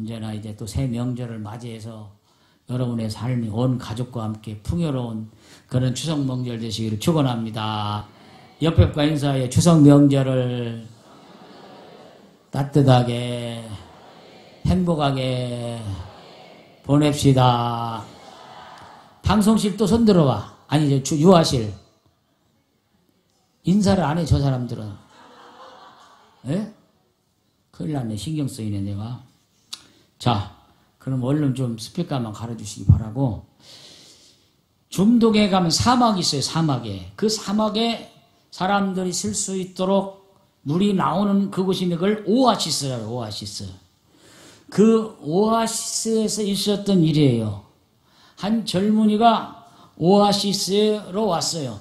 언제나 이제 또 새 명절을 맞이해서 여러분의 삶이 온 가족과 함께 풍요로운 그런 추석 명절 되시기를 축원합니다. 옆에과 인사에 추석 명절을 따뜻하게 행복하게 보냅시다. 방송실 또 손 들어봐. 아니 유아실 인사를 안 해 저 사람들은. 예? 큰일 났네. 신경 쓰이네 내가. 자, 그럼 얼른 좀 스피커만 갈아주시기 바라고. 중동에 가면 사막이 있어요. 사막에. 그 사막에 사람들이 쓸 수 있도록 물이 나오는 그곳이 있는 걸 오아시스라고. 오아시스. 그 오아시스에서 있었던 일이에요. 한 젊은이가 오아시스로 왔어요.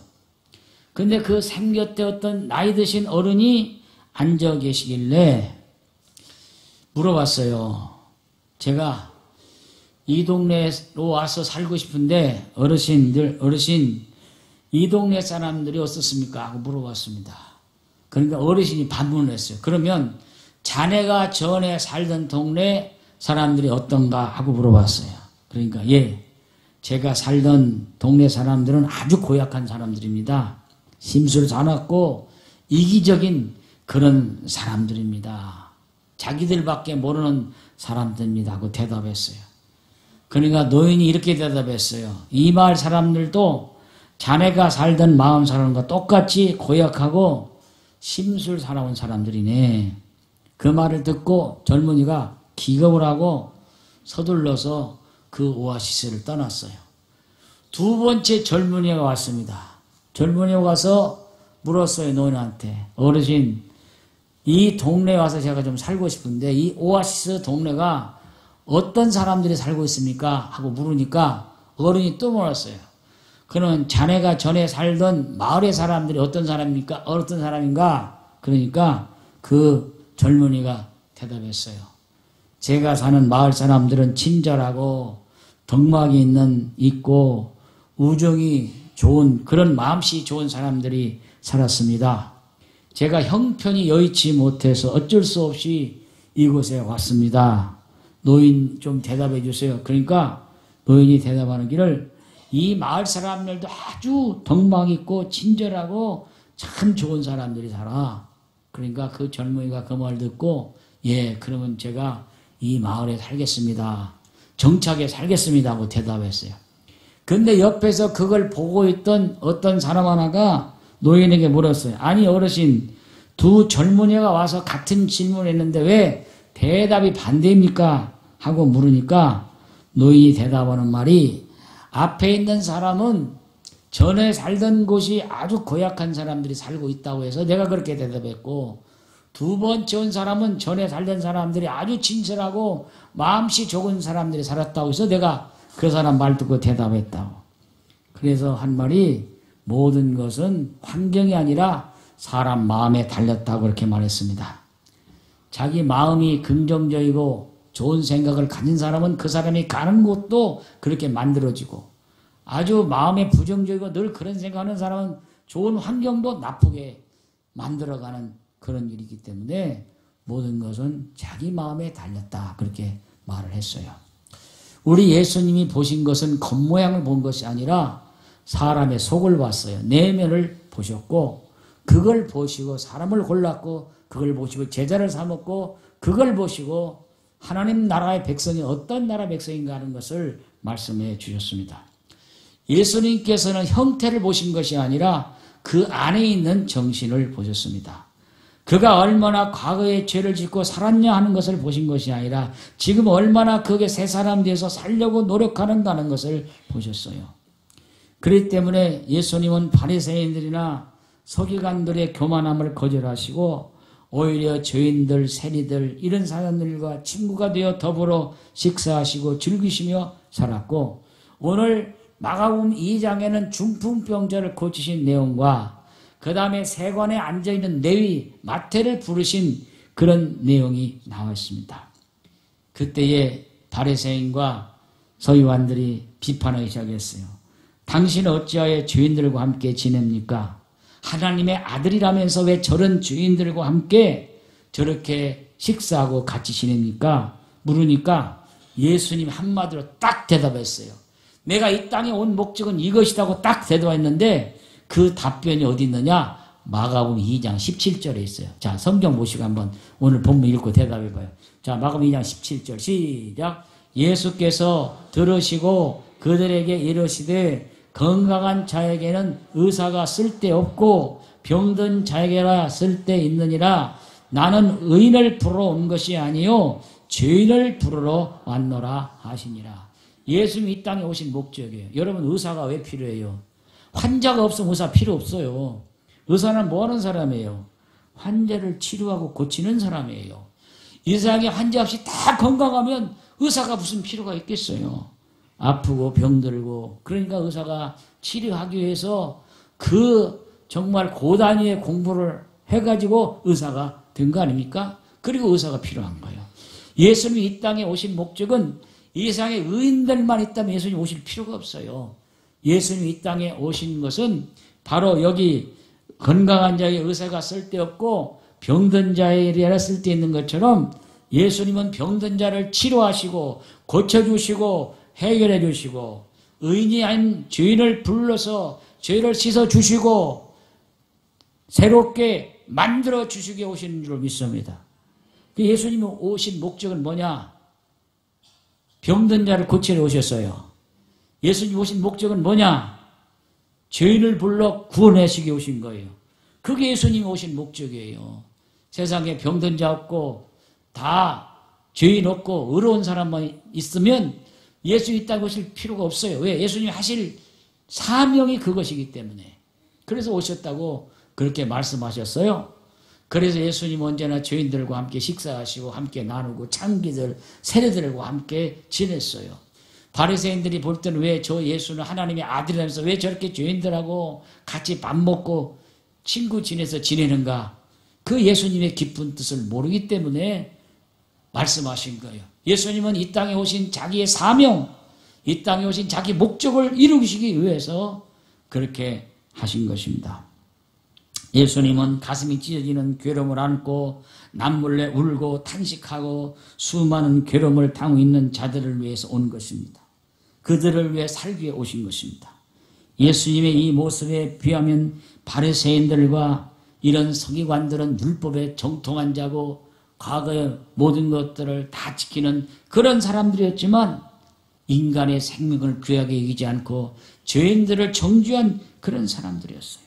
근데 그 생곁에 어떤 나이 드신 어른이 앉아 계시길래 물어봤어요. 제가 이 동네로 와서 살고 싶은데 어르신 이 동네 사람들이 어떻습니까? 하고 물어봤습니다. 그러니까 어르신이 반문을 했어요. 그러면 자네가 전에 살던 동네 사람들이 어떤가 하고 물어봤어요. 그러니까 예, 제가 살던 동네 사람들은 아주 고약한 사람들입니다. 심술 사납고 이기적인 그런 사람들입니다. 자기들밖에 모르는 사람들입니다 하고 대답했어요. 그러니까 노인이 이렇게 대답했어요. 이 마을 사람들도 자네가 살던 마음 사람과 똑같이 고약하고 심술 사나운 사람들이네. 그 말을 듣고 젊은이가 기겁을 하고 서둘러서 그 오아시스를 떠났어요. 두 번째 젊은이가 왔습니다. 젊은이가 와서 물었어요. 노인한테. 어르신, 이 동네에 와서 제가 좀 살고 싶은데 이 오아시스 동네가 어떤 사람들이 살고 있습니까? 하고 물으니까 어른이 또 물었어요. 그러면 자네가 전에 살던 마을의 사람들이 어떤 사람입니까? 어떤 사람인가? 그러니까 그 젊은이가 대답했어요. 제가 사는 마을 사람들은 친절하고 덕막이 있고 우정이 좋은 그런 마음씨 좋은 사람들이 살았습니다. 제가 형편이 여의치 못해서 어쩔 수 없이 이곳에 왔습니다. 노인 좀 대답해 주세요. 그러니까 노인이 대답하기를 이 마을 사람들도 아주 덕망 있고 친절하고 참 좋은 사람들이 살아. 그러니까 그 젊은이가 그 말 듣고 예, 그러면 제가 이 마을에 살겠습니다. 정착에 살겠습니다 하고 대답했어요. 근데 옆에서 그걸 보고 있던 어떤 사람 하나가 노인에게 물었어요. 아니 어르신, 두 젊은이가 와서 같은 질문을 했는데 왜 대답이 반대입니까? 하고 물으니까 노인이 대답하는 말이 앞에 있는 사람은 전에 살던 곳이 아주 고약한 사람들이 살고 있다고 해서 내가 그렇게 대답했고, 두 번째 온 사람은 전에 살던 사람들이 아주 친절하고 마음씨 좋은 사람들이 살았다고 해서 내가 그 사람 말 듣고 대답했다고. 그래서 한 말이 모든 것은 환경이 아니라 사람 마음에 달렸다고 그렇게 말했습니다. 자기 마음이 긍정적이고 좋은 생각을 가진 사람은 그 사람이 가는 곳도 그렇게 만들어지고, 아주 마음에 부정적이고 늘 그런 생각하는 사람은 좋은 환경도 나쁘게 만들어가는 그런 일이기 때문에 모든 것은 자기 마음에 달렸다 그렇게 말을 했어요. 우리 예수님이 보신 것은 겉모양을 본 것이 아니라 사람의 속을 봤어요. 내면을 보셨고, 그걸 보시고 사람을 골랐고, 그걸 보시고 제자를 삼았고, 그걸 보시고 하나님 나라의 백성이 어떤 나라 백성인가 하는 것을 말씀해 주셨습니다. 예수님께서는 형태를 보신 것이 아니라 그 안에 있는 정신을 보셨습니다. 그가 얼마나 과거에 죄를 짓고 살았냐 하는 것을 보신 것이 아니라 지금 얼마나 그게 새 사람 되어서 살려고 노력하는다는 것을 보셨어요. 그렇기 때문에 예수님은 바리새인들이나 서기관들의 교만함을 거절하시고 오히려 죄인들, 세리들 이런 사람들과 친구가 되어 더불어 식사하시고 즐기시며 살았고, 오늘 마가복음 2장에는 중풍병자를 고치신 내용과 그 다음에 세관에 앉아있는 레위 마태를 부르신 그런 내용이 나와 있습니다. 그때에 바리새인과 서기관들이 비판하기 시작했어요. 당신은 어찌하여 죄인들과 함께 지냅니까? 하나님의 아들이라면서 왜 저런 죄인들과 함께 저렇게 식사하고 같이 지냅니까? 물으니까 예수님 한마디로 딱 대답했어요. 내가 이 땅에 온 목적은 이것이라고 딱 대답했는데 그 답변이 어디 있느냐? 마가복음 2장 17절에 있어요. 자, 성경 보시고 한번 오늘 본문 읽고 대답해봐요. 자, 마가복음 2장 17절 시작. 예수께서 들으시고 그들에게 이르시되 건강한 자에게는 의사가 쓸데없고 병든 자에게라 쓸데있느니라. 나는 의인을 부르러 온 것이 아니요 죄인을 부르러 왔노라 하시니라. 예수님이 이 땅에 오신 목적이에요. 여러분, 의사가 왜 필요해요? 환자가 없으면 의사 필요 없어요. 의사는 뭐 하는 사람이에요? 환자를 치료하고 고치는 사람이에요. 이 세상에 환자 없이 다 건강하면 의사가 무슨 필요가 있겠어요? 아프고 병들고. 그러니까 의사가 치료하기 위해서 그 정말 고단위의 공부를 해가지고 의사가 된 거 아닙니까? 그리고 의사가 필요한 거예요. 예수님이 이 땅에 오신 목적은 이 세상에 의인들만 있다면 예수님 오실 필요가 없어요. 예수님이 이 땅에 오신 것은 바로 여기 건강한 자에게 의사가 쓸데없고 병든 자에게 쓸데있는 것처럼 예수님은 병든 자를 치료하시고 고쳐주시고 해결해 주시고 의인이 아닌 죄인을 불러서 죄를 씻어주시고 새롭게 만들어 주시게 오시는 줄 믿습니다. 예수님이 오신 목적은 뭐냐? 병든 자를 고치러 오셨어요. 예수님 오신 목적은 뭐냐? 죄인을 불러 구원하시게 오신 거예요. 그게 예수님이 오신 목적이에요. 세상에 병든 자 없고 다 죄인 없고 의로운 사람만 있으면 예수 이 땅에 오실 필요가 없어요. 왜? 예수님이 하실 사명이 그것이기 때문에. 그래서 오셨다고 그렇게 말씀하셨어요. 그래서 예수님 언제나 죄인들과 함께 식사하시고 함께 나누고 창기들, 세례들과 함께 지냈어요. 바리새인들이 볼 때는 왜 저 예수는 하나님의 아들이라면서 왜 저렇게 죄인들하고 같이 밥 먹고 친구 지내서 지내는가? 그 예수님의 깊은 뜻을 모르기 때문에 말씀하신 거예요. 예수님은 이 땅에 오신 자기의 사명, 이 땅에 오신 자기 목적을 이루시기 위해서 그렇게 하신 것입니다. 예수님은 가슴이 찢어지는 괴로움을 안고 남몰래 울고 탄식하고 수많은 괴로움을 당하고 있는 자들을 위해서 온 것입니다. 그들을 위해 살기 위해 오신 것입니다. 예수님의 이 모습에 비하면 바리새인들과 이런 서기관들은 율법에 정통한 자고 과거의 모든 것들을 다 지키는 그런 사람들이었지만 인간의 생명을 귀하게 여기지 않고 죄인들을 정죄한 그런 사람들이었어요.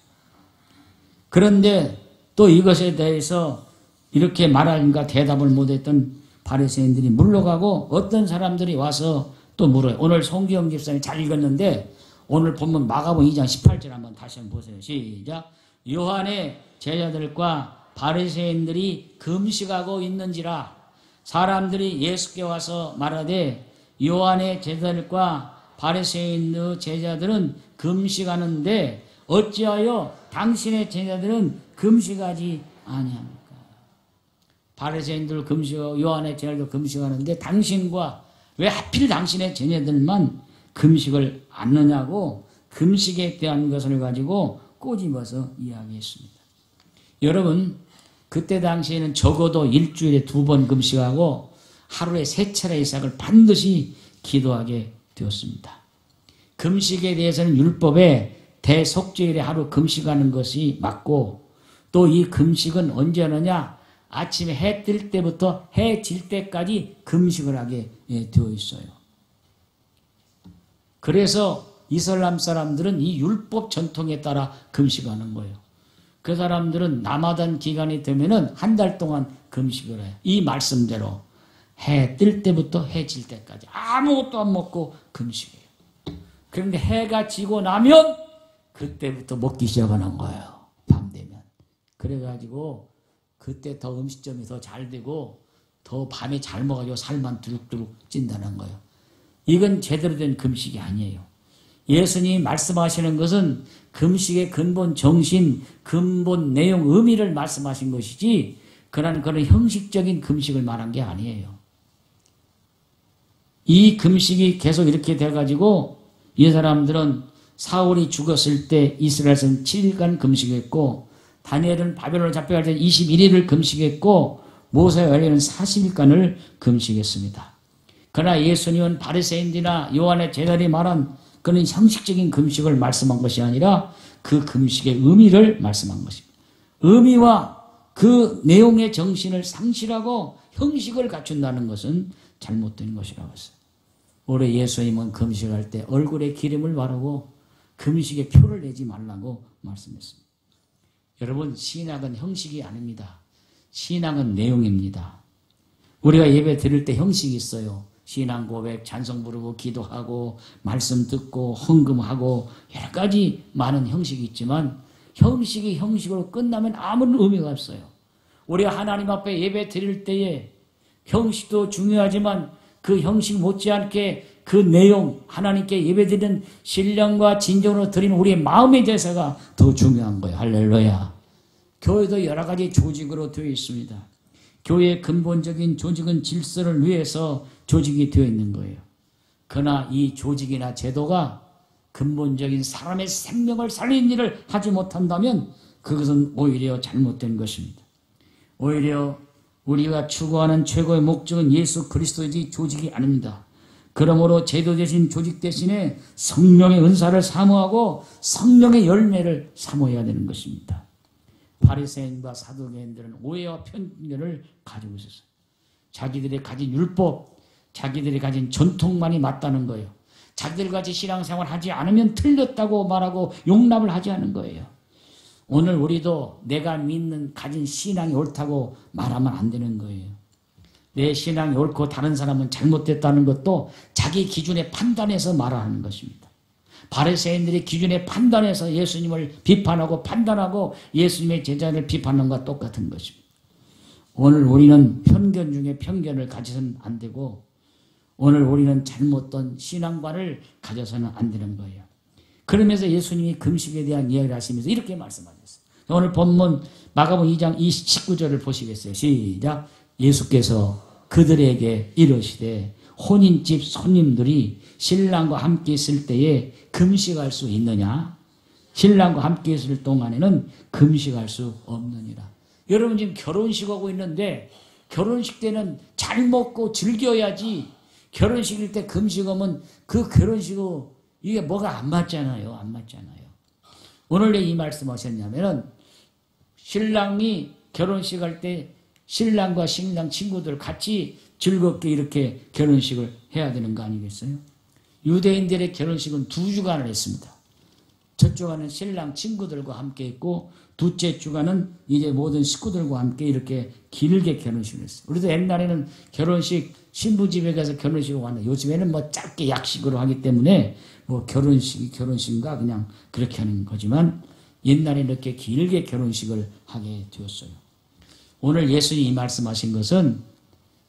그런데 또 이것에 대해서 이렇게 말하니까 대답을 못했던 바리새인들이 물러가고 어떤 사람들이 와서 또 물어요. 오늘 송기영 집사님이 잘 읽었는데 오늘 본문 마가복음 2장 18절 한번 다시 한번 보세요. 시작. 요한의 제자들과 바리새인들이 금식하고 있는지라. 사람들이 예수께 와서 말하되 요한의 제자들과 바리새인의 제자들은 금식하는데 어찌하여 당신의 제자들은 금식하지 아니합니까? 바리새인들 금식하고 요한의 제자들도 금식하는데 당신과 왜 하필 당신의 제자들만 금식을 않느냐고 금식에 대한 것을 가지고 꼬집어서 이야기했습니다. 여러분, 그때 당시에는 적어도 일주일에 2번 금식하고 하루에 3차례 이상을 반드시 기도하게 되었습니다. 금식에 대해서는 율법에 대속죄일에 하루 금식하는 것이 맞고 또 이 금식은 언제 하느냐? 아침에 해 뜰 때부터 해 질 때까지 금식을 하게 되어 있어요. 그래서 이슬람 사람들은 이 율법 전통에 따라 금식하는 거예요. 그 사람들은 라마단 기간이 되면은 한 달 동안 금식을 해요. 이 말씀대로 해 뜰 때부터 해 질 때까지 아무것도 안 먹고 금식해요. 그런데 해가 지고 나면 그때부터 먹기 시작하는 거예요. 밤 되면. 그래가지고 그때 더 음식점이 더 잘 되고 더 밤에 잘 먹어가지고 살만 두룩두룩 찐다는 거예요. 이건 제대로 된 금식이 아니에요. 예수님이 말씀하시는 것은 금식의 근본 정신, 근본 내용, 의미를 말씀하신 것이지 그런 형식적인 금식을 말한 게 아니에요. 이 금식이 계속 이렇게 돼가지고 이 사람들은 사울이 죽었을 때 이스라엘에서는 7일간 금식했고 다니엘은 바벨론을 잡혀갈 때 21일을 금식했고 모세가 관리하는 40일간을 금식했습니다. 그러나 예수님은 바리새인들이나 요한의 제자들이 말한 그런 형식적인 금식을 말씀한 것이 아니라 그 금식의 의미를 말씀한 것입니다. 의미와 그 내용의 정신을 상실하고 형식을 갖춘다는 것은 잘못된 것이라고 했어요. 올해 예수님은 금식할 때 얼굴에 기름을 바르고 금식의 표를 내지 말라고 말씀했습니다. 여러분, 신앙은 형식이 아닙니다. 신앙은 내용입니다. 우리가 예배 드릴 때 형식이 있어요. 신앙 고백, 찬송 부르고 기도하고 말씀 듣고 헌금하고 여러 가지 많은 형식이 있지만 형식이 형식으로 끝나면 아무런 의미가 없어요. 우리가 하나님 앞에 예배 드릴 때에 형식도 중요하지만 그 형식 못지않게 그 내용, 하나님께 예배드리는 신령과 진정으로 드리는 우리의 마음의 대사가 더 중요한 거예요. 할렐루야. 교회도 여러 가지 조직으로 되어 있습니다. 교회의 근본적인 조직은 질서를 위해서 조직이 되어 있는 거예요. 그러나 이 조직이나 제도가 근본적인 사람의 생명을 살리는 일을 하지 못한다면 그것은 오히려 잘못된 것입니다. 오히려 우리가 추구하는 최고의 목적은 예수 그리스도이지 조직이 아닙니다. 그러므로 제도 대신 조직 대신에 성령의 은사를 사모하고 성령의 열매를 사모해야 되는 것입니다. 바리새인과 사두개인들은 오해와 편견을 가지고 있었어요. 자기들이 가진 율법, 자기들이 가진 전통만이 맞다는 거예요. 자기들같이 신앙생활 하지 않으면 틀렸다고 말하고 용납을 하지 않은 거예요. 오늘 우리도 내가 믿는 가진 신앙이 옳다고 말하면 안 되는 거예요. 내 신앙이 옳고 다른 사람은 잘못됐다는 것도 자기 기준에 판단해서 말하는 것입니다. 바리새인들이 기준에 판단해서 예수님을 비판하고 판단하고 예수님의 제자를 비판하는 것과 똑같은 것입니다. 오늘 우리는 편견 중에 편견을 가져서는 안 되고 오늘 우리는 잘못된 신앙관을 가져서는 안 되는 거예요. 그러면서 예수님이 금식에 대한 이야기를 하시면서 이렇게 말씀하셨어요. 오늘 본문 마가복음 2장 19절을 보시겠어요. 시작. 예수께서 그들에게 이르시되 혼인집 손님들이 신랑과 함께 있을 때에 금식할 수 있느냐? 신랑과 함께 있을 동안에는 금식할 수 없느니라. 여러분 지금 결혼식하고 있는데 결혼식 때는 잘 먹고 즐겨야지 결혼식일 때 금식하면 그 결혼식하고 이게 뭐가 안 맞잖아요. 안 맞잖아요. 오늘 왜 이 말씀 하셨냐면은 신랑이 결혼식 할 때 신랑과 신랑 친구들 같이 즐겁게 이렇게 결혼식을 해야 되는 거 아니겠어요? 유대인들의 결혼식은 2주간을 했습니다. 첫 주간은 신랑 친구들과 함께 했고 둘째 주간은 이제 모든 식구들과 함께 이렇게 길게 결혼식을 했어요. 우리도 옛날에는 결혼식 신부 집에 가서 결혼식을 왔는데 요즘에는 뭐 짧게 약식으로 하기 때문에 뭐 결혼식이 결혼식인가 그냥 그렇게 하는 거지만 옛날에 이렇게 길게 결혼식을 하게 되었어요. 오늘 예수님이 말씀하신 것은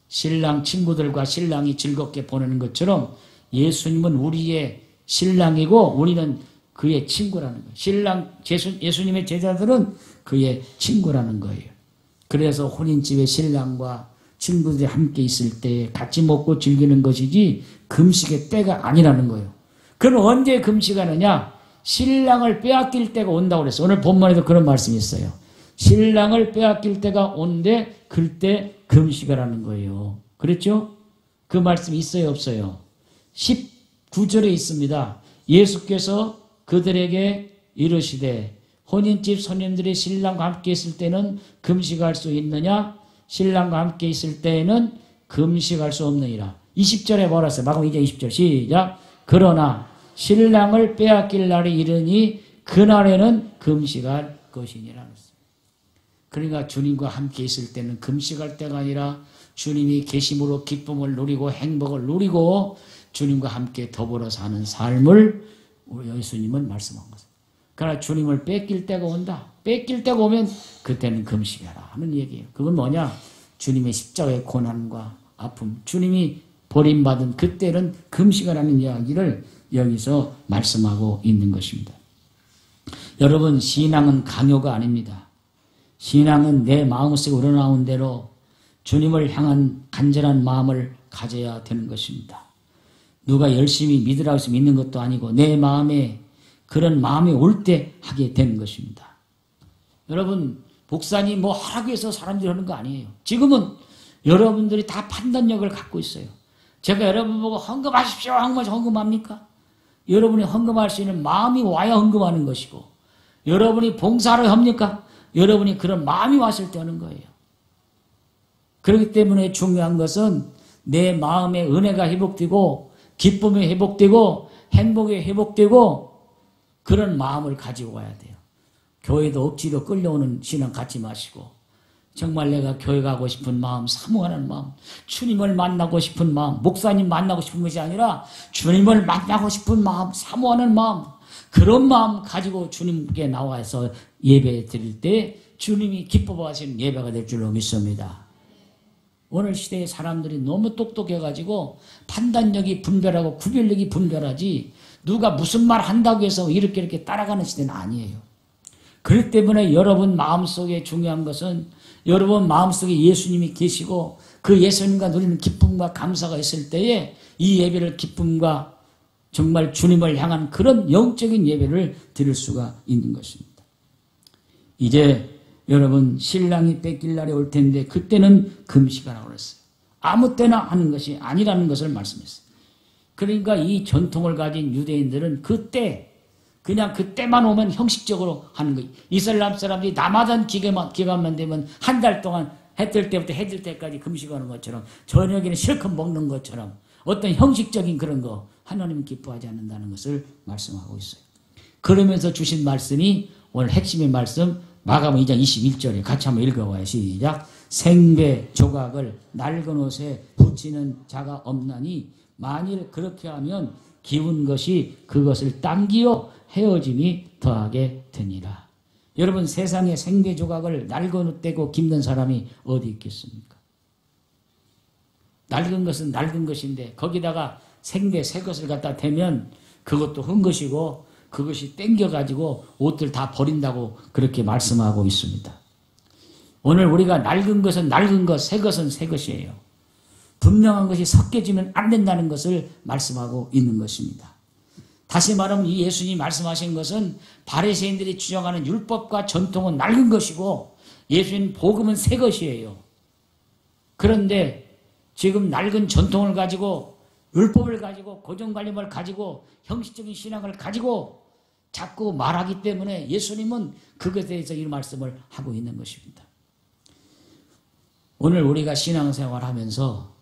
신랑 친구들과 신랑이 즐겁게 보내는 것처럼 예수님은 우리의 신랑이고 우리는 그의 친구라는 거예요. 예수님의 제자들은 그의 친구라는 거예요. 그래서 혼인집에 신랑과 친구들이 함께 있을 때 같이 먹고 즐기는 것이지 금식의 때가 아니라는 거예요. 그럼 언제 금식하느냐? 신랑을 빼앗길 때가 온다고 그랬어요. 오늘 본문에도 그런 말씀이 있어요. 신랑을 빼앗길 때가 온데 그때 금식하라는 거예요. 그랬죠? 그 말씀이 있어요, 없어요? 19절에 있습니다. 예수께서 그들에게 이르시되 혼인집 손님들이 신랑과 함께 있을 때는 금식할 수 있느냐? 신랑과 함께 있을 때에는 금식할 수 없느니라. 20절에 뭐라 했어요? 마가복음 2장 20절 시작. 그러나 신랑을 빼앗길 날이 이르니 그날에는 금식할 것이니라. 그러니까 주님과 함께 있을 때는 금식할 때가 아니라 주님이 계심으로 기쁨을 누리고 행복을 누리고 주님과 함께 더불어 사는 삶을 우리 예수님은 말씀한 것입니다. 그러나 주님을 뺏길 때가 온다. 뺏길 때가 오면 그때는 금식해라 하는 얘기예요. 그건 뭐냐? 주님의 십자가의 고난과 아픔, 주님이 버림받은 그때는 금식하라는 이야기를 여기서 말씀하고 있는 것입니다. 여러분, 신앙은 강요가 아닙니다. 신앙은 내 마음속에 우러나온 대로 주님을 향한 간절한 마음을 가져야 되는 것입니다. 누가 열심히 믿으라고 해서 믿는 것도 아니고 내 마음에 그런 마음이 올 때 하게 되는 것입니다. 여러분, 목사님 뭐 하라고 해서 사람들이 하는 거 아니에요. 지금은 여러분들이 다 판단력을 갖고 있어요. 제가 여러분 보고 헌금하십시오. 헌금합니까? 여러분이 헌금할 수 있는 마음이 와야 헌금하는 것이고, 여러분이 봉사를 합니까? 여러분이 그런 마음이 왔을 때 하는 거예요. 그렇기 때문에 중요한 것은 내 마음의 은혜가 회복되고 기쁨이 회복되고 행복이 회복되고 그런 마음을 가지고 와야 돼요. 교회도 억지로 끌려오는 신앙 갖지 마시고 정말 내가 교회 가고 싶은 마음, 사모하는 마음, 주님을 만나고 싶은 마음, 목사님 만나고 싶은 것이 아니라 주님을 만나고 싶은 마음, 사모하는 마음, 그런 마음 가지고 주님께 나와서 예배 드릴 때 주님이 기뻐하시는 예배가 될 줄로 믿습니다. 오늘 시대의 사람들이 너무 똑똑해가지고 판단력이 분별하고 구별력이 분별하지 누가 무슨 말 한다고 해서 이렇게 따라가는 시대는 아니에요. 그렇기 때문에 여러분 마음속에 중요한 것은 여러분 마음속에 예수님이 계시고 그 예수님과 누리는 기쁨과 감사가 있을 때에 이 예배를 기쁨과 정말 주님을 향한 그런 영적인 예배를 드릴 수가 있는 것입니다. 이제 여러분 신랑이 뺏길 날이 올 텐데 그때는 금시가라고 그랬어요. 아무 때나 하는 것이 아니라는 것을 말씀했어요. 그러니까 이 전통을 가진 유대인들은 그때 그냥 그때만 오면 형식적으로 하는 거예요. 이슬람 사람들이 라마단 기간만 되면 한 달 동안 해 뜰 때부터 해 질 때까지 금식하는 것처럼 저녁에는 실컷 먹는 것처럼 어떤 형식적인 그런 거 하나님은 기뻐하지 않는다는 것을 말씀하고 있어요. 그러면서 주신 말씀이 오늘 핵심의 말씀 마가복음 2장 21절에 같이 한번 읽어봐요. 시작. 생배 조각을 낡은 옷에 붙이는 자가 없나니 만일 그렇게 하면 기운 것이 그것을 당기어 헤어짐이 더하게 되니라. 여러분 세상에 생배 조각을 낡은 옷 떼고 깁는 사람이 어디 있겠습니까? 낡은 것은 낡은 것인데 거기다가 생배 새 것을 갖다 대면 그것도 흠 것이고 그것이 땡겨가지고 옷들 다 버린다고 그렇게 말씀하고 있습니다. 오늘 우리가 낡은 것은 낡은 것, 새 것은 새 것이에요. 분명한 것이 섞여지면 안 된다는 것을 말씀하고 있는 것입니다. 다시 말하면 이 예수님이 말씀하신 것은 바리새인들이 주장하는 율법과 전통은 낡은 것이고 예수님 복음은 새 것이에요. 그런데 지금 낡은 전통을 가지고 율법을 가지고 고정관념을 가지고 형식적인 신앙을 가지고 자꾸 말하기 때문에 예수님은 그것에 대해서 이 말씀을 하고 있는 것입니다. 오늘 우리가 신앙생활 하면서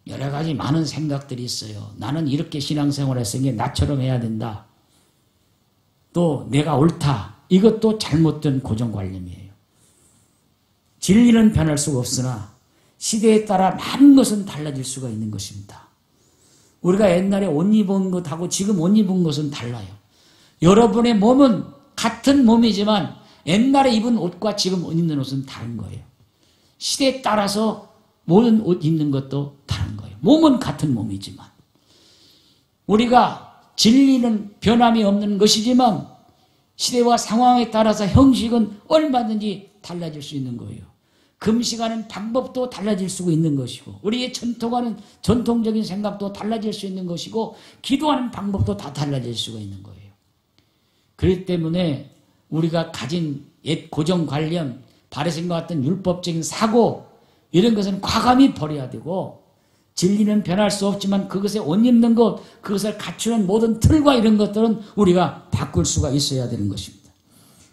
여러 가지 많은 생각들이 있어요. 나는 이렇게 신앙생활을 했으니 나처럼 해야 된다. 또 내가 옳다. 이것도 잘못된 고정관념이에요. 진리는 변할 수가 없으나 시대에 따라 많은 것은 달라질 수가 있는 것입니다. 우리가 옛날에 옷 입은 것하고 지금 옷 입은 것은 달라요. 여러분의 몸은 같은 몸이지만 옛날에 입은 옷과 지금 옷 입는 옷은 다른 거예요. 시대에 따라서 모든 옷 입는 것도 다른 거예요. 몸은 같은 몸이지만 우리가 진리는 변함이 없는 것이지만 시대와 상황에 따라서 형식은 얼마든지 달라질 수 있는 거예요. 금식하는 방법도 달라질 수 있는 것이고 우리의 전통적인 생각도 달라질 수 있는 것이고 기도하는 방법도 다 달라질 수가 있는 거예요. 그렇기 때문에 우리가 가진 옛 고정관념, 바리새인과 같은 율법적인 사고 이런 것은 과감히 버려야 되고 진리는 변할 수 없지만 그것에 옷 입는 것, 그것을 갖추는 모든 틀과 이런 것들은 우리가 바꿀 수가 있어야 되는 것입니다.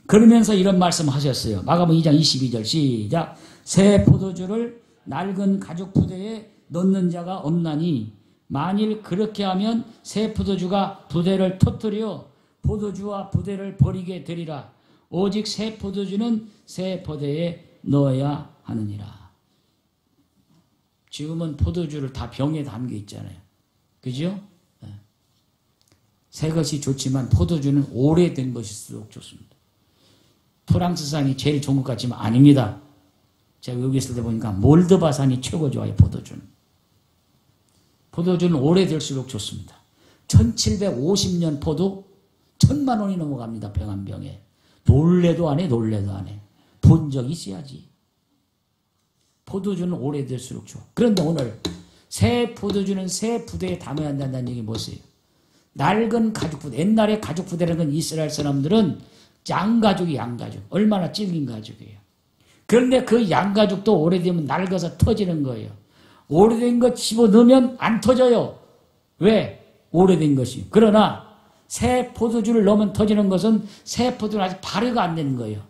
그러면서 이런 말씀 하셨어요. 마가복음 2장 22절 시작. 새 포도주를 낡은 가죽 부대에 넣는 자가 없나니 만일 그렇게 하면 새 포도주가 부대를 터뜨려 포도주와 부대를 버리게 되리라. 오직 새 포도주는 새 포대에 넣어야 하느니라. 지금은 포도주를 다 병에 담겨 있잖아요. 그죠? 새 것이 좋지만 포도주는 오래된 것일수록 좋습니다. 프랑스산이 제일 좋은 것 같지만 아닙니다. 제가 여기 있을 때 보니까 몰드바산이 최고 좋아요. 포도주는. 포도주는 오래될수록 좋습니다. 1750년 포도 1000만 원이 넘어갑니다. 병 한 병에. 놀래도 안 해. 본 적이 있어야지. 포도주는 오래될수록 좋아. 그런데 오늘 새 포도주는 새 부대에 담아야 한다는 얘기 뭐세요? 낡은 가죽 부대. 옛날에 가죽 부대라는 건 이스라엘 사람들은 양가죽이 양가죽. 얼마나 질긴 가죽이에요. 그런데 그 양가죽도 오래되면 낡아서 터지는 거예요. 오래된 것 집어넣으면 안 터져요. 왜? 오래된 것이. 그러나 새 포도주를 넣으면 터지는 것은 새 포도는 아직 발효가 안 되는 거예요.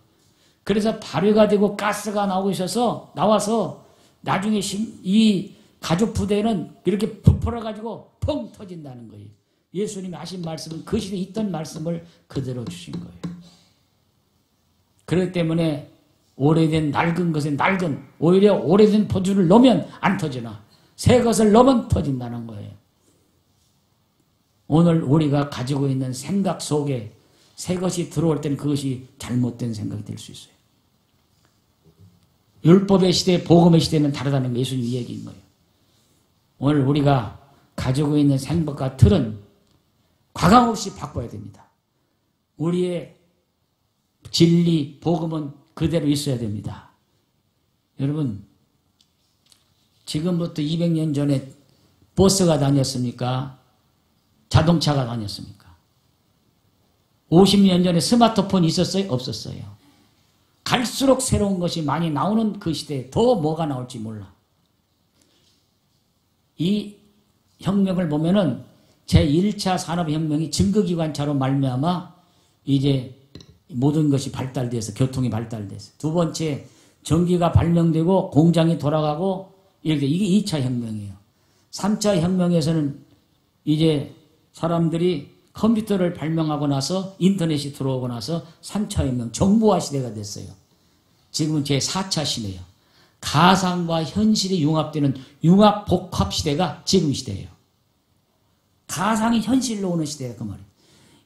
그래서 발효가 되고 가스가 나와서 나중에 이 가죽 부대는 이렇게 부풀어가지고 펑 터진다는 거예요. 예수님이 하신 말씀은 그 시대에 있던 말씀을 그대로 주신 거예요. 그렇기 때문에 오래된 낡은 것에 오히려 오래된 포도주를 넣으면 안 터지나 새 것을 넣으면 터진다는 거예요. 오늘 우리가 가지고 있는 생각 속에 새 것이 들어올 때는 그것이 잘못된 생각이 될 수 있어요. 율법의 시대, 복음의 시대는 다르다는 게 예수님이 얘기인 거예요. 오늘 우리가 가지고 있는 생각과 틀은 과감없이 바꿔야 됩니다. 우리의 진리, 복음은 그대로 있어야 됩니다. 여러분, 지금부터 200년 전에 버스가 다녔습니까? 자동차가 다녔습니까? 50년 전에 스마트폰이 있었어요? 없었어요. 갈수록 새로운 것이 많이 나오는 그 시대에 더 뭐가 나올지 몰라. 이 혁명을 보면은 제1차 산업혁명이 증거기관차로 말미암아 이제 모든 것이 발달돼서 교통이 발달돼서 두 번째 전기가 발명되고 공장이 돌아가고 이렇게 이게 2차 혁명이에요. 3차 혁명에서는 이제 사람들이 컴퓨터를 발명하고 나서 인터넷이 들어오고 나서 3차 혁명 정보화 시대가 됐어요. 지금은 제4차 시대예요. 가상과 현실이 융합되는 융합복합 시대가 지금 시대예요. 가상이 현실로 오는 시대예요. 그 말이에요.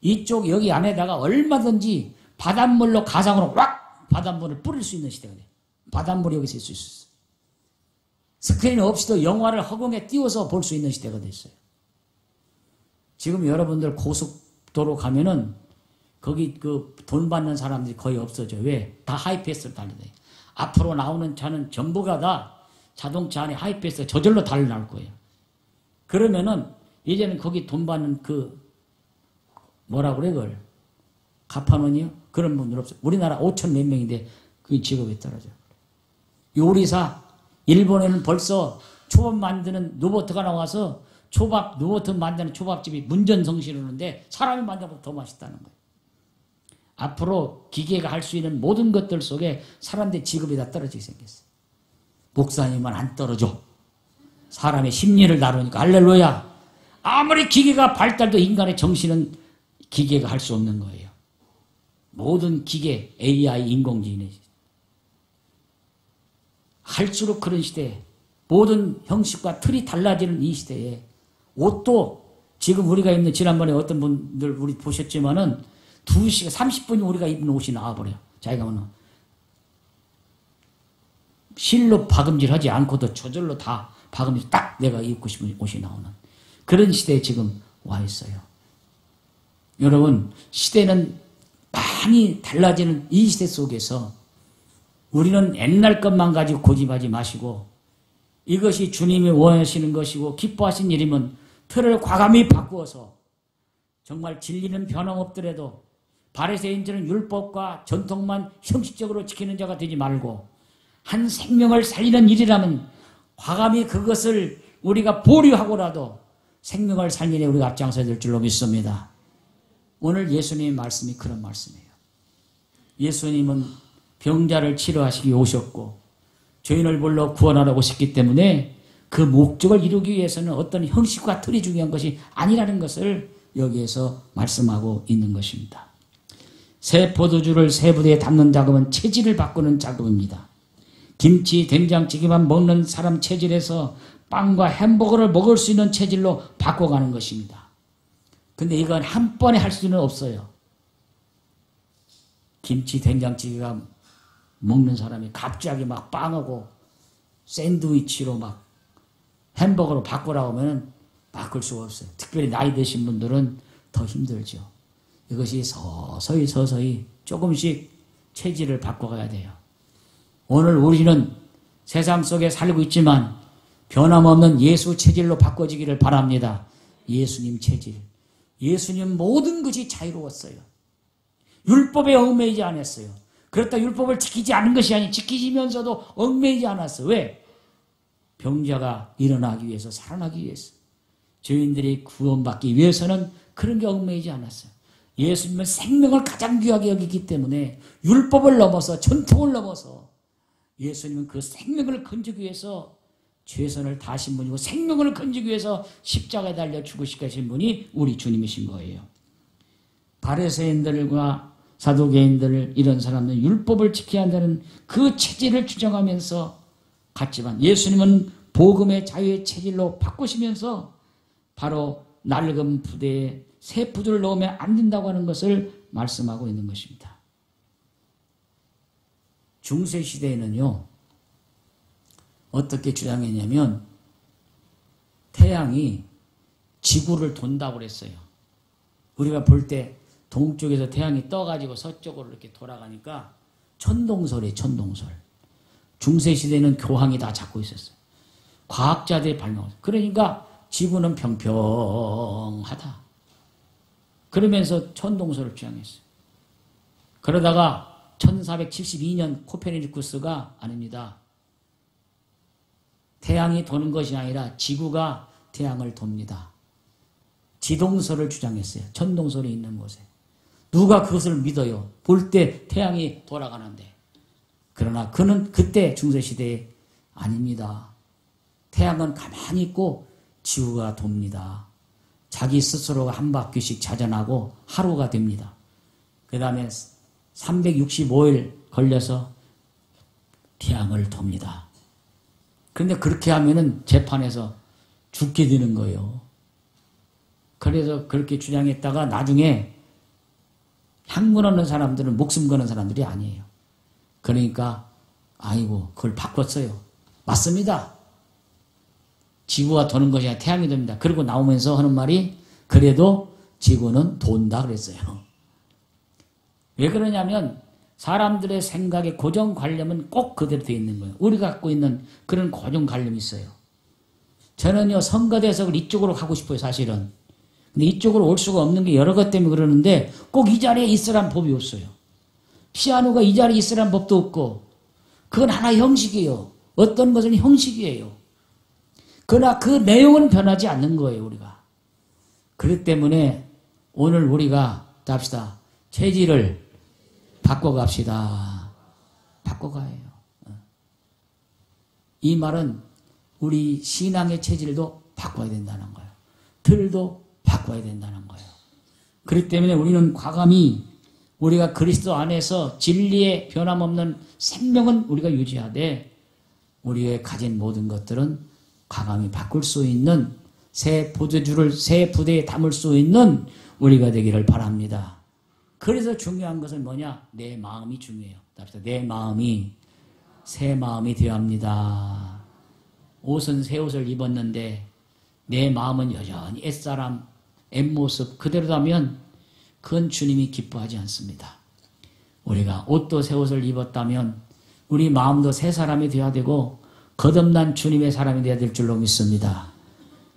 이쪽 여기 안에다가 얼마든지 바닷물로 가상으로 왁 바닷물을 뿌릴 수 있는 시대가 돼요. 바닷물이 여기서 있을 수 있어요. 스크린 없이도 영화를 허공에 띄워서 볼 수 있는 시대가 됐어요. 지금 여러분들 고속도로 가면은 거기 그 돈 받는 사람들이 거의 없어져요. 왜? 다 하이패스로 달리다. 앞으로 나오는 차는 전부가 다 자동차 안에 하이패스 저절로 달려나올 거예요. 그러면은 이제는 거기 돈 받는 그 뭐라 그래 그걸 가판원이요? 그런 분들 없어요. 우리나라 5천 몇 명인데 그 직업에 떨어져요. 요리사 일본에는 벌써 초밥 만드는 로봇가 나와서 로봇 만드는 초밥집이 문전성시하는데 사람이 만들면 더 맛있다는 거예요. 앞으로 기계가 할 수 있는 모든 것들 속에 사람들의 직업이 다 떨어지게 생겼어요. 목사님은 안 떨어져. 사람의 심리를 다루니까 할렐루야. 아무리 기계가 발달도 인간의 정신은 기계가 할 수 없는 거예요. 모든 기계, AI, 인공지능이 할수록 그런 시대에 모든 형식과 틀이 달라지는 이 시대에 옷도 지금 우리가 입는 지난번에 어떤 분들 우리 보셨지만은 2시간 30분이 우리가 입는 옷이 나와버려요. 자기가 오늘 실로 박음질하지 않고도 저절로 다 박음질 딱 내가 입고 싶은 옷이 나오는 그런 시대에 지금 와 있어요. 여러분 시대는 많이 달라지는 이 시대 속에서 우리는 옛날 것만 가지고 고집하지 마시고 이것이 주님이 원하시는 것이고 기뻐하신 일이면 틀을 과감히 바꾸어서 정말 진리는 변함없더라도 바리새인들은 율법과 전통만 형식적으로 지키는 자가 되지 말고 한 생명을 살리는 일이라면 과감히 그것을 우리가 보류하고라도 생명을 살리는 우리가 앞장서야 될 줄로 믿습니다. 오늘 예수님의 말씀이 그런 말씀이에요. 예수님은 병자를 치료하시기 오셨고 죄인을 불러 구원하러 오셨기 때문에 그 목적을 이루기 위해서는 어떤 형식과 틀이 중요한 것이 아니라는 것을 여기에서 말씀하고 있는 것입니다. 새 포도주를 새 부대에 담는 작업은 체질을 바꾸는 작업입니다. 김치, 된장찌개만 먹는 사람 체질에서 빵과 햄버거를 먹을 수 있는 체질로 바꿔가는 것입니다. 근데 이건 한 번에 할 수는 없어요. 김치, 된장찌개가 먹는 사람이 갑자기 막 빵하고 샌드위치로 막 햄버거로 바꾸라고 하면 바꿀 수가 없어요. 특별히 나이 드신 분들은 더 힘들죠. 이것이 서서히 조금씩 체질을 바꿔가야 돼요. 오늘 우리는 세상 속에 살고 있지만 변함없는 예수 체질로 바꿔지기를 바랍니다. 예수님 체질. 예수님 모든 것이 자유로웠어요. 율법에 얽매이지 않았어요. 그렇다 율법을 지키지 않은 것이 아니 지키시면서도 얽매이지 않았어. 왜? 병자가 일어나기 위해서, 살아나기 위해서, 죄인들이 구원받기 위해서는 그런 게 얽매이지 않았어요. 예수님은 생명을 가장 귀하게 여기기 때문에 율법을 넘어서, 전통을 넘어서 예수님은 그 생명을 건지기 위해서 최선을 다하신 분이고 생명을 건지기 위해서 십자가에 달려 죽으시게 분이 우리 주님이신 거예요. 바리새인들과 사두개인들 이런 사람들은 율법을 지켜야 한다는 그 체질을 주장하면서 갔지만 예수님은 복음의 자유의 체질로 바꾸시면서 바로 낡은 부대에 새 부두를 넣으면 안 된다고 하는 것을 말씀하고 있는 것입니다. 중세시대에는요, 어떻게 주장했냐면 태양이 지구를 돈다고 그랬어요. 우리가 볼 때 동쪽에서 태양이 떠가지고 서쪽으로 이렇게 돌아가니까 천동설이에요. 천동설. 중세시대는 교황이 다 잡고 있었어요. 과학자들의 발명. 그러니까 지구는 평평하다. 그러면서 천동설을 주장했어요. 그러다가 1472년 코페르니쿠스가 아닙니다. 태양이 도는 것이 아니라 지구가 태양을 돕니다. 지동설을 주장했어요. 천동설이 있는 곳에. 누가 그것을 믿어요? 볼 때 태양이 돌아가는데. 그러나 그는 그때 중세시대에 아닙니다. 태양은 가만히 있고 지구가 돕니다. 자기 스스로가 한 바퀴씩 자전하고 하루가 됩니다. 그 다음에 365일 걸려서 태양을 돕니다. 그런데 그렇게 하면은 재판에서 죽게 되는 거예요. 그래서 그렇게 주장했다가 나중에 향문 없는 사람들은 목숨 거는 사람들이 아니에요. 그러니까 아이고 그걸 바꿨어요. 맞습니다. 지구가 도는 것이 아니라 태양이 돕니다. 그리고 나오면서 하는 말이 그래도 지구는 돈다 그랬어요. 왜 그러냐면 사람들의 생각의 고정관념은 꼭 그대로 되어 있는 거예요. 우리가 갖고 있는 그런 고정관념이 있어요. 저는요 성가대석을 이쪽으로 가고 싶어요. 사실은. 근데 이쪽으로 올 수가 없는 게 여러 것 때문에 그러는데 꼭 이 자리에 있으란 법이 없어요. 피아노가 이 자리에 있으란 법도 없고 그건 하나의 형식이에요. 어떤 것은 형식이에요. 그러나 그 내용은 변하지 않는 거예요. 우리가. 그렇기 때문에 오늘 우리가 합시다. 체질을 바꿔갑시다. 바꿔가요. 이 말은 우리 신앙의 체질도 바꿔야 된다는 거예요. 틀도 바꿔야 된다는 거예요. 그렇기 때문에 우리는 과감히 우리가 그리스도 안에서 진리의 변함없는 생명은 우리가 유지하되 우리의 가진 모든 것들은 과감히 바꿀 수 있는 새 포도주를 새 부대에 담을 수 있는 우리가 되기를 바랍니다. 그래서 중요한 것은 뭐냐? 내 마음이 중요해요. 내 마음이 새 마음이 되어야 합니다. 옷은 새 옷을 입었는데 내 마음은 여전히 옛사람, 옛모습 그대로라면 그건 주님이 기뻐하지 않습니다. 우리가 옷도 새 옷을 입었다면 우리 마음도 새 사람이 되어야 되고 거듭난 주님의 사람이 되어야 될 줄로 믿습니다.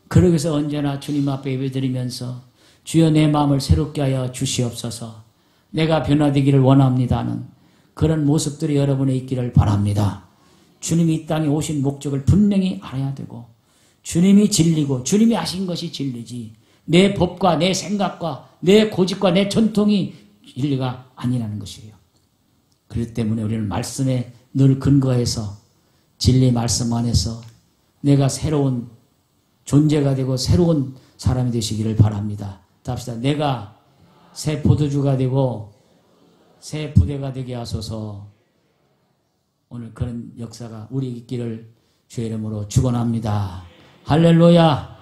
그러기 위해서 언제나 주님 앞에 예배드리면서 주여 내 마음을 새롭게 하여 주시옵소서 내가 변화되기를 원합니다는 그런 모습들이 여러분에 있기를 바랍니다. 주님이 이 땅에 오신 목적을 분명히 알아야 되고 주님이 진리고 주님이 하신 것이 진리지 내 법과 내 생각과 내 고집과 내 전통이 진리가 아니라는 것이에요. 그렇기 때문에 우리는 말씀에 늘 근거해서 진리 말씀 안에서 내가 새로운 존재가 되고 새로운 사람이 되시기를 바랍니다. 답시다. 내가 새 포도주가 되고 새 부대가 되게 하소서. 오늘 그런 역사가 우리 있기를 주의 이름으로 축원합니다. 할렐루야.